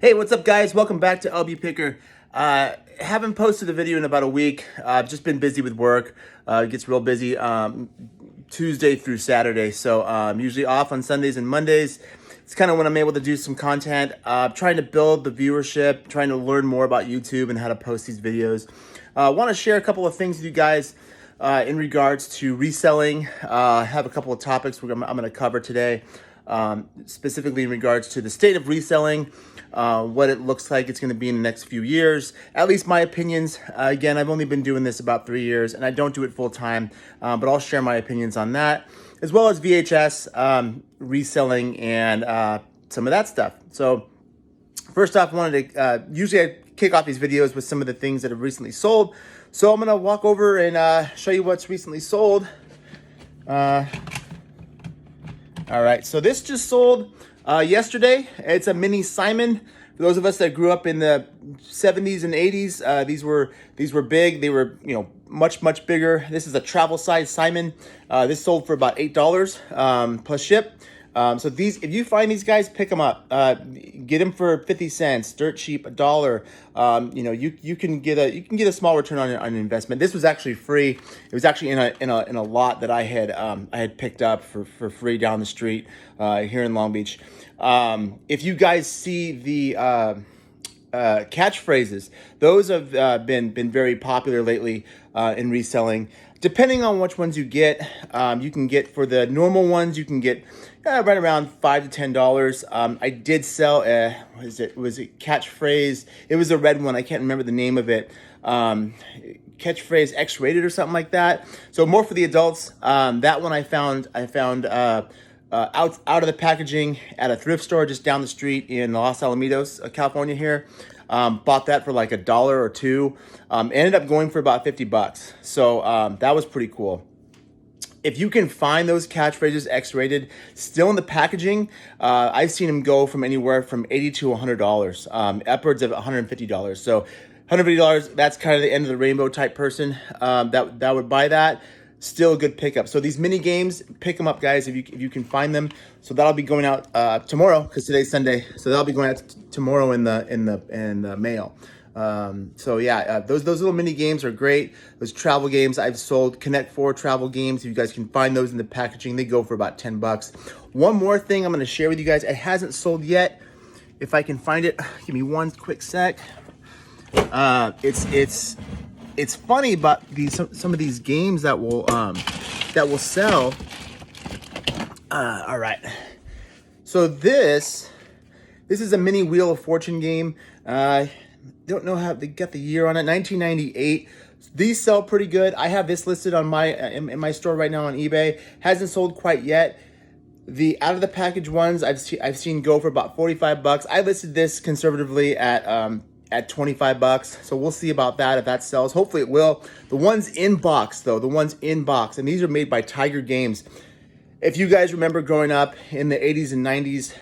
Hey, what's up, guys? Welcome back to LB Picker. Haven't posted a video in about a week. I've just been busy with work. It gets real busy Tuesday through Saturday, so I'm usually off on Sundays and Mondays. It's kind of when I'm able to do some content. Trying to build the viewership, trying to learn more about YouTube and how to post these videos. I want to share a couple of things with you guys in regards to reselling. I have a couple of topics I'm going to cover today. Specifically in regards to the state of reselling, what it looks like it's going to be in the next few years, at least my opinions. Again, I've only been doing this about 3 years and I don't do it full time, but I'll share my opinions on that, as well as VHS, reselling, and some of that stuff. So first off, I wanted to, usually I kick off these videos with some of the things that have recently sold. So I'm going to walk over and show you what's recently sold. All right, so this just sold yesterday. It's a mini Simon. For those of us that grew up in the 70s and 80s, these were big. They were, much bigger. This is a travel size Simon. This sold for about $8 plus ship. So these, if you find these guys, pick them up. Get them for 50 cents, dirt cheap, $1. You can get a small return on an investment. This was actually free. It was actually in a lot that I had picked up for free down the street here in Long Beach. If you guys see the catchphrases, those have been very popular lately in reselling. Depending on which ones you get, you can get, for the normal ones, you can get right around $5 to $10. I did sell was it catchphrase? It was a red one. I can't remember the name of it. Catchphrase X-rated or something like that. So more for the adults. That one I found out of the packaging at a thrift store just down the street in Los Alamitos, California here. Bought that for like $1 or $2. Ended up going for about $50. So that was pretty cool. If you can find those catchphrases X-rated still in the packaging, I've seen them go from anywhere from $80 to $100, upwards of $150. So $150, that's kind of the end of the rainbow type person that would buy that. Still a good pickup. So these mini games, pick them up, guys, if you can find them. So that'll be going out tomorrow, because today's Sunday. So that'll be going out tomorrow in the mail. So yeah, those little mini games are great. Those travel games, I've sold Connect 4 travel games. If you guys can find those in the packaging, they go for about $10. One more thing I'm going to share with you guys. It hasn't sold yet. If I can find it, give me one quick sec. It's funny about some of these games that will sell. All right. So this is a mini Wheel of Fortune game. Don't know how they got the year on it. 1998. These sell pretty good. I have this listed on my in my store right now on eBay. Hasn't sold quite yet. The out of the package ones I've seen go for about $45. I listed this conservatively at $25. So we'll see about that, if that sells. Hopefully it will. The ones in box though, and these are made by Tiger Games. If you guys remember growing up in the 80s and 90s,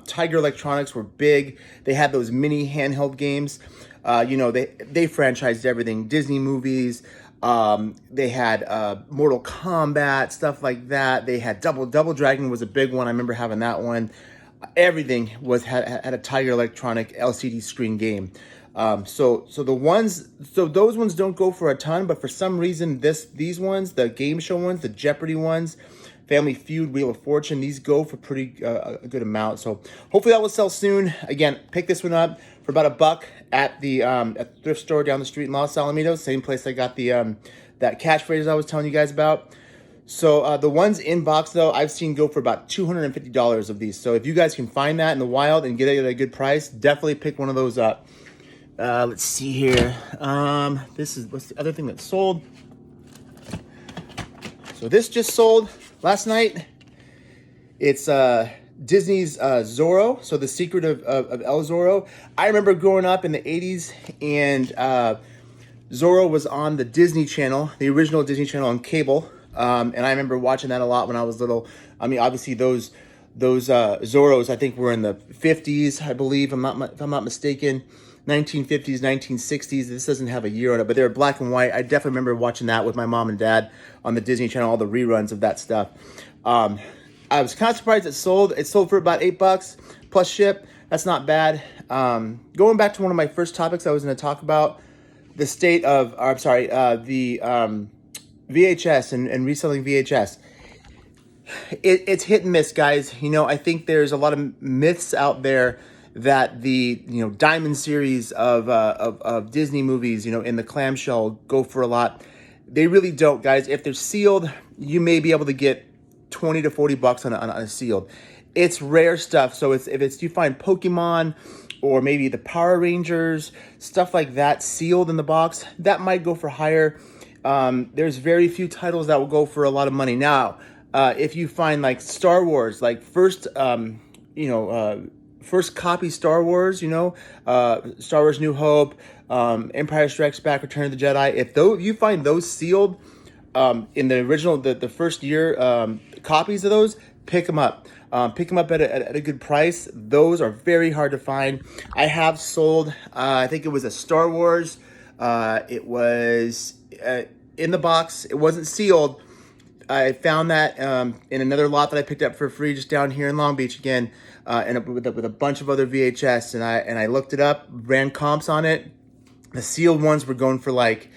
Tiger Electronics were big. They had those mini handheld games. They franchised everything. Disney movies. They had Mortal Kombat, stuff like that. They had Double Dragon was a big one. I remember having that one. Everything had a Tiger Electronic LCD screen game. So those ones don't go for a ton, but for some reason these ones, the game show ones, the Jeopardy ones, Family Feud, Wheel of Fortune, these go for pretty a good amount. So hopefully that will sell soon. Again, pick this one up for about $1 at the thrift store down the street in Los Alamitos, same place I got the that catchphrase I was telling you guys about. So the ones in box though, I've seen go for about $250 of these. So if you guys can find that in the wild and get it at a good price, definitely pick one of those up. Let's see here. What's the other thing that sold? So this just sold last night. It's Disney's Zorro. So the Secret of El Zorro. I remember growing up in the 80s and Zorro was on the Disney Channel, the original Disney Channel on cable. And I remember watching that a lot when I was little. I mean, obviously those Zorros, I think, were in the 50s, I believe, if I'm not mistaken. 1950s, 1960s. This doesn't have a year on it, but they were black and white. I definitely remember watching that with my mom and dad on the Disney Channel, all the reruns of that stuff. I was kind of surprised it sold. It sold for about $8 plus ship. That's not bad. Going back to one of my first topics I was going to talk about, the state of, or I'm sorry, the VHS and reselling VHS. It's hit and miss, guys. You know, I think there's a lot of myths out there that the Diamond series of Disney movies, in the clamshell go for a lot. They really don't, guys. If they're sealed, you may be able to get 20 to 40 bucks on a sealed. It's rare stuff. So if you find Pokemon or maybe the Power Rangers, stuff like that sealed in the box, that might go for higher. There's very few titles that will go for a lot of money. Now, if you find like Star Wars, like first copy Star Wars, Star Wars New Hope, Empire Strikes Back, Return of the Jedi, if you find those sealed in the original, the first year copies of those, pick them up. Pick them up at a good price. Those are very hard to find. I have sold, I think it was a Star Wars. It was in the box. It wasn't sealed. I found that in another lot that I picked up for free just down here in Long Beach again, and with a bunch of other VHS. And I looked it up, ran comps on it. The sealed ones were going for like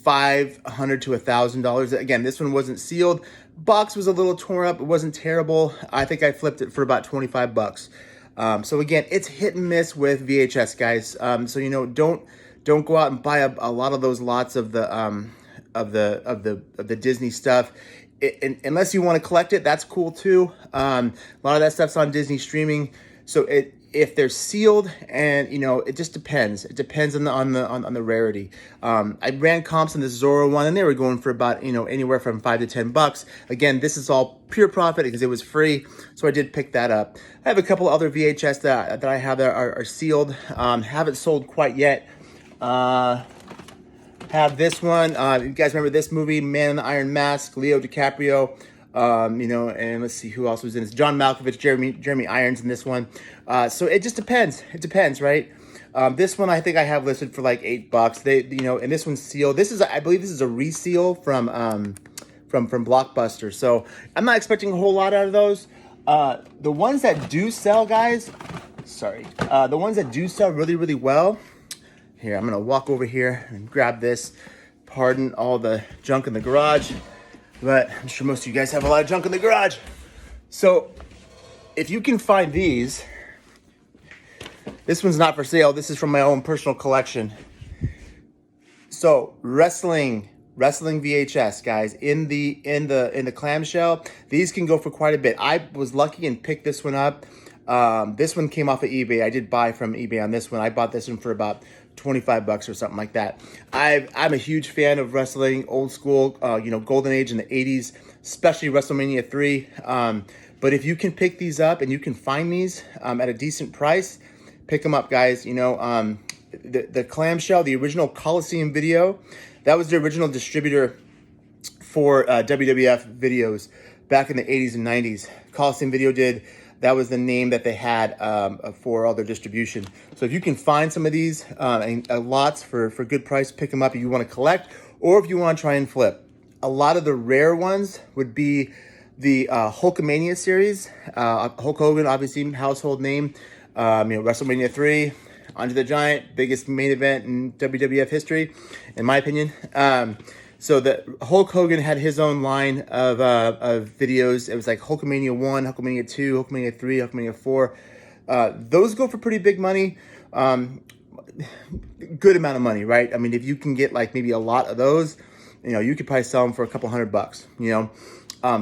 $500 to $1,000. Again, this one wasn't sealed. Box was a little torn up. It wasn't terrible. I think I flipped it for about 25 bucks. So again, it's hit and miss with VHS, guys. So don't go out and buy a lot of those lots of the Disney stuff. Unless you want to collect it, that's cool too. A lot of that stuff's on Disney streaming. So if they're sealed, and it just depends. It depends on the rarity. I ran comps on the Zorro one, and they were going for about anywhere from $5 to $10. Again, this is all pure profit because it was free, so I did pick that up. I have a couple other VHS that I have that are sealed. Haven't sold quite yet. Have this one. You guys remember this movie, Man in the Iron Mask, Leo DiCaprio. And let's see who else was in this. John Malkovich, Jeremy Irons in this one. So it just depends. It depends, right? This one I think I have listed for like $8. And this one's sealed. I believe this is a reseal from Blockbuster. So I'm not expecting a whole lot out of those. The ones that do sell, guys. The ones that do sell really, really well. Here, I'm gonna walk over here and grab this. Pardon all the junk in the garage, but I'm sure most of you guys have a lot of junk in the garage. So if you can find these, this one's not for sale. This is from my own personal collection. So wrestling VHS, guys, in the clamshell, these can go for quite a bit. I was lucky and picked this one up. This one came off of eBay. I did buy from eBay on this one. I bought this one for about 25 bucks or something like that. I'm a huge fan of wrestling, old school, golden age in the 80s, especially WrestleMania 3. But if you can pick these up and you can find these at a decent price, pick them up, guys. The clamshell, the original Coliseum Video, that was the original distributor for WWF videos back in the 80s and 90s. Coliseum Video that was the name that they had for all their distribution. So if you can find some of these lots for good price, pick them up if you want to collect or if you want to try and flip. A lot of the rare ones would be the Hulkamania series. Hulk Hogan, obviously, household name. WrestleMania 3, Andre the Giant, biggest main event in WWF history, in my opinion. So the Hulk Hogan had his own line of videos. It was like Hulkamania 1, Hulkamania 2, Hulkamania 3, Hulkamania 4. Those go for pretty big money. Good amount of money, right? I mean, if you can get like maybe a lot of those, you could probably sell them for a couple $100,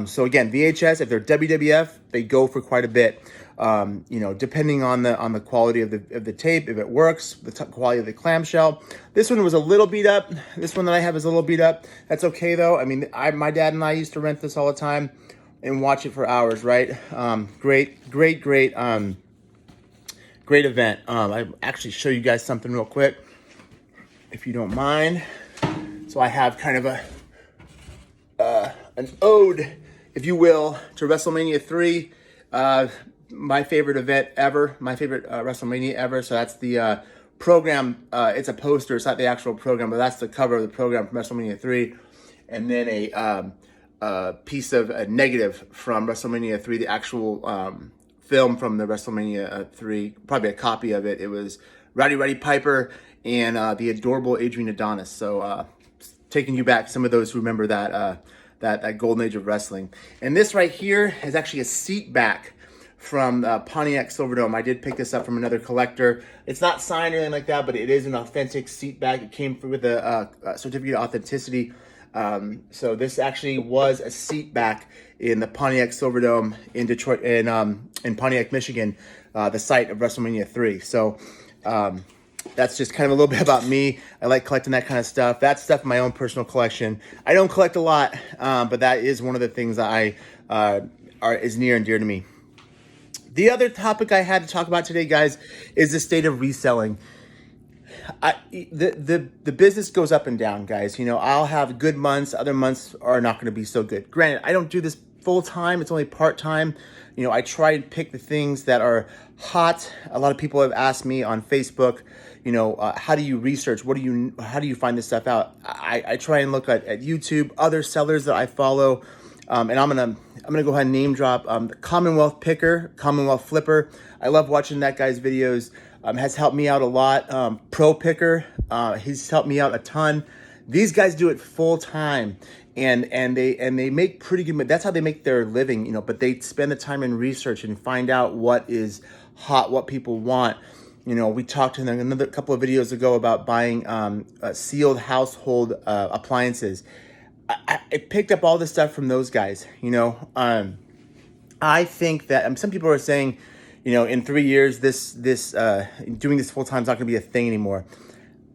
So again, VHS, if they're WWF, they go for quite a bit. Depending on the quality of the tape, if it works, the quality of the clamshell. This one was a little beat up. This one that I have is a little beat up. That's okay though. I mean, my dad and I used to rent this all the time and watch it for hours, right? Great event. I actually show you guys something real quick, if you don't mind. So I have kind of an ode, if you will, to WrestleMania 3. My favorite event ever, my favorite WrestleMania ever. So that's the program. It's a poster. It's not the actual program, but that's the cover of the program from WrestleMania 3. And then a piece of a negative from WrestleMania 3, the actual film from the WrestleMania 3, probably a copy of it. It was Roddy Piper and the adorable Adrian Adonis. So taking you back, some of those who remember that golden age of wrestling. And this right here is actually a seat back from Pontiac Silverdome. I did pick this up from another collector. It's not signed or anything like that, but it is an authentic seat back. It came with a certificate of authenticity. So this actually was a seat back in the Pontiac Silverdome in Detroit, in Pontiac, Michigan, the site of WrestleMania 3. So that's just kind of a little bit about me. I like collecting that kind of stuff. That's stuff in my own personal collection. I don't collect a lot, but that is one of the things that is near and dear to me. The other topic I had to talk about today, guys, is the state of reselling. The business goes up and down, guys. You know, I'll have good months. Other months are not going to be so good. Granted, I don't do this full time. It's only part time. You know, I try and pick the things that are hot. A lot of people have asked me on Facebook, you know, how do you research? How do you find this stuff out? I try and look at YouTube, other sellers that I follow. And I'm gonna go ahead and name drop Commonwealth Picker, Commonwealth Flipper. I love watching that guy's videos. Has helped me out a lot. Pro Picker, he's helped me out a ton. These guys do it full time, and they make pretty good. That's how they make their living, you know. But they spend the time in research and find out what is hot, what people want. You know, we talked in another couple of videos ago about buying sealed household appliances. I picked up all this stuff from those guys, you know. I think that some people are saying, you know, in 3 years, this doing this full time is not going to be a thing anymore.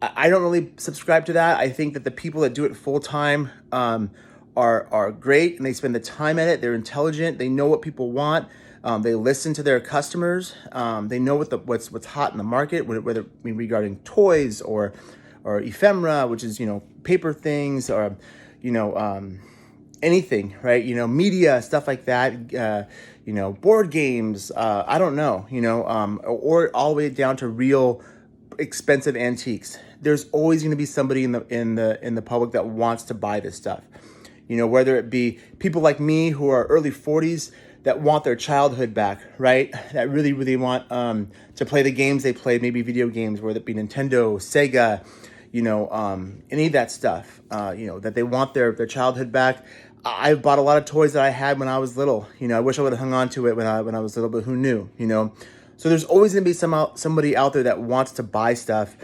I don't really subscribe to that. I think that the people that do it full time are great, and they spend the time at it. They're intelligent. They know what people want. They listen to their customers. They know what's hot in the market, whether it be regarding toys or ephemera, which is, you know, paper things, or you know, anything, right? You know, media, stuff like that, you know, board games, I don't know, you know, or all the way down to real expensive antiques. There's always going to be somebody in the public that wants to buy this stuff. You know, whether it be people like me who are early 40s that want their childhood back, right? That really, really want to play the games they played, maybe video games, whether it be Nintendo, Sega, you know, any of that stuff, you know, that they want their childhood back. I bought a lot of toys that I had when I was little. You know, I wish I would have hung on to it when I was little, but who knew, you know? So there's always going to be somebody out there that wants to buy stuff,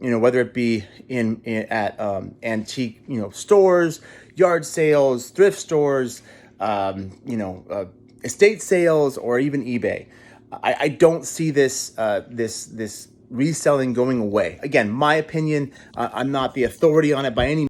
you know, whether it be at antique, you know, stores, yard sales, thrift stores, you know, estate sales, or even eBay. I don't see this reselling going away. Again, my opinion, I'm not the authority on it by any